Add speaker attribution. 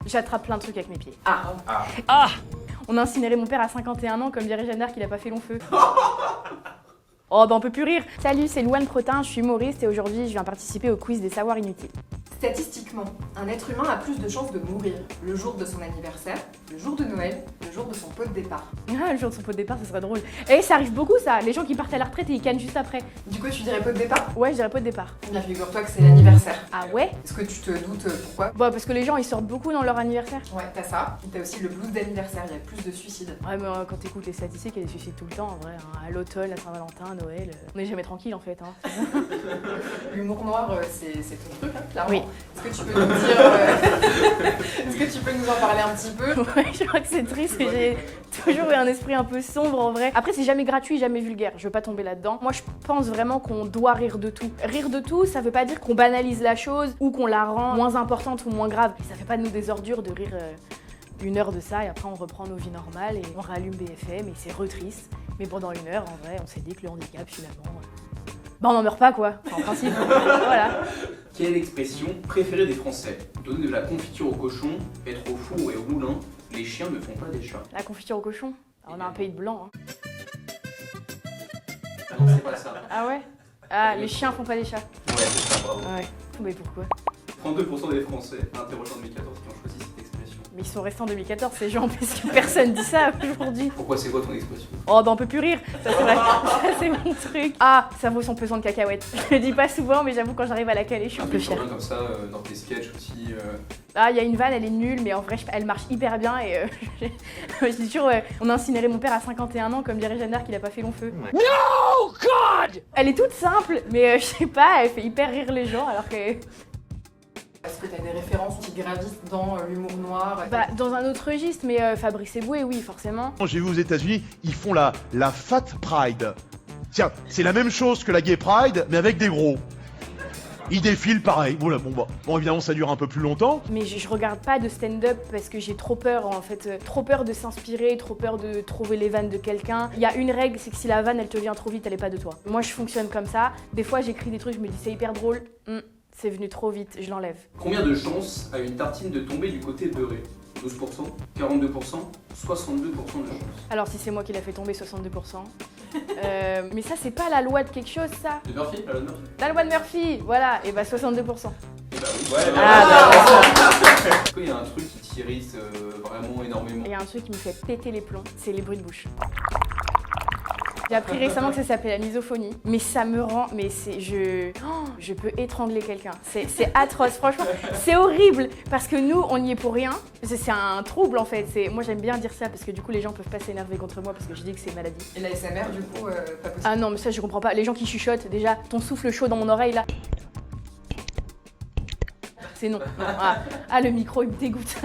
Speaker 1: J'attrape plein de trucs avec mes pieds.
Speaker 2: Ah.
Speaker 1: On a incinéré mon père à 51 ans, comme dirait Jeanne d'Arc, il a pas fait long feu. Oh bah on peut plus rire. Salut, c'est Louane Protin, je suis humoriste et aujourd'hui je viens participer au quiz des savoirs inutiles.
Speaker 3: Statistiquement, un être humain a plus de chances de mourir le jour de son anniversaire, le jour de Noël, le jour de son pot de départ.
Speaker 1: Ah, le jour de son pot de départ, ça serait drôle. Et ça arrive beaucoup ça, les gens qui partent à la retraite et ils cannent juste après.
Speaker 3: Du coup, tu dirais pot de départ?
Speaker 1: Ouais, je dirais pot de départ.
Speaker 3: Bien, figure-toi que c'est l'anniversaire.
Speaker 1: Ah ouais?
Speaker 3: Est-ce que tu te doutes pourquoi?
Speaker 1: Bah parce que les gens ils sortent beaucoup dans leur anniversaire.
Speaker 3: Ouais, t'as ça. T'as aussi le blues d'anniversaire, il y a plus de suicides.
Speaker 1: Ouais mais quand t'écoutes les statistiques, il y a des suicides tout le temps en vrai. Hein. À l'automne, à Saint-Valentin, à Noël, on n'est jamais tranquille en fait. Hein.
Speaker 3: L'humour noir, c'est ton truc, hein, clairement.
Speaker 1: Oui.
Speaker 3: Est-ce que tu peux nous dire... Est-ce que tu peux nous en parler un petit peu?
Speaker 1: Ouais, je crois que c'est triste et j'ai toujours eu un esprit un peu sombre en vrai. Après c'est jamais gratuit, jamais vulgaire, je veux pas tomber là-dedans. Moi je pense vraiment qu'on doit rire de tout. Rire de tout, ça veut pas dire qu'on banalise la chose ou qu'on la rend moins importante ou moins grave. Et ça fait pas de nous des ordures de rire une heure de ça et après on reprend nos vies normales et on rallume BFM et c'est triste. Mais pendant une heure en vrai on s'est dit que le handicap finalement... Bah on n'en meurt pas quoi, enfin, en principe. Voilà.
Speaker 2: Quelle est l'expression préférée des Français? Donner de la confiture au cochon, être au four et au moulin, les chiens ne font pas des chats.
Speaker 1: La confiture au cochon, on a un pays de blancs. Hein.
Speaker 2: Ah non, c'est pas ça.
Speaker 1: Ah ouais? Ah, les chiens font pas des chats.
Speaker 2: Ouais, c'est ça, bravo.
Speaker 1: Ah ouais. Mais pourquoi?
Speaker 2: 32% des Français interrogés en 2014 qui ont choisi cette expression.
Speaker 1: Mais ils sont restés en 2014 ces gens, parce que personne dit ça aujourd'hui.
Speaker 2: Pourquoi c'est quoi ton expression?
Speaker 1: Oh bah on peut plus rire, ça c'est vrai, ça c'est mon truc. Ah, ça vaut son pesant de cacahuètes. Je le dis pas souvent mais j'avoue quand j'arrive à la caler je suis un peu fière.
Speaker 2: Comme ça, dans tes sketchs aussi.
Speaker 1: Ah, il y a une vanne, elle est nulle mais en vrai elle marche hyper bien et je dis toujours on a incinéré mon père à 51 ans comme dirait Jeanne d'Arc, il a pas fait long feu. Ouais. No God. Elle est toute simple mais je sais pas, elle fait hyper rire les gens alors que...
Speaker 3: Est-ce que tu as des références qui gravitent dans l'humour noir?
Speaker 1: Bah, dans un autre registre, mais Fabrice Eboué, oui, forcément.
Speaker 4: J'ai vu aux États-Unis, ils font la Fat Pride. Tiens, c'est la même chose que la Gay Pride, mais avec des gros. Ils défilent pareil. Bon, évidemment, ça dure un peu plus longtemps.
Speaker 1: Mais je regarde pas de stand-up parce que j'ai trop peur, en fait. Trop peur de s'inspirer, trop peur de trouver les vannes de quelqu'un. Il y a une règle, c'est que si la vanne, elle te vient trop vite, elle est pas de toi. Moi, je fonctionne comme ça. Des fois, j'écris des trucs, je me dis c'est hyper drôle. C'est venu trop vite, je l'enlève.
Speaker 2: Combien de chances a une tartine de tomber du côté beurré? 12%, 42%, 62% de chance.
Speaker 1: Alors si c'est moi qui l'a fait tomber, 62%. Mais ça, c'est pas la loi de quelque chose, ça.
Speaker 2: De Murphy, la loi de Murphy.
Speaker 1: La loi de Murphy, voilà, et bah 62%.
Speaker 2: Eh bah oui. Ouais, Est-ce qu'il y a un truc qui t'irrite vraiment énormément?
Speaker 1: Il y a un truc qui me fait péter les plombs, c'est les bruits de bouche. J'ai appris récemment que ça s'appelle la misophonie, mais ça me rend... Mais c'est... Je peux étrangler quelqu'un. C'est atroce, franchement. C'est horrible, parce que nous, on y est pour rien. C'est un trouble, en fait. Moi, j'aime bien dire ça, parce que du coup, les gens peuvent pas s'énerver contre moi, parce que je dis que c'est une maladie.
Speaker 3: Et la SMR, du coup, pas possible.
Speaker 1: Ah non, mais ça, je comprends pas. Les gens qui chuchotent, déjà, ton souffle chaud dans mon oreille, là... C'est non. Ah, le micro, il me dégoûte.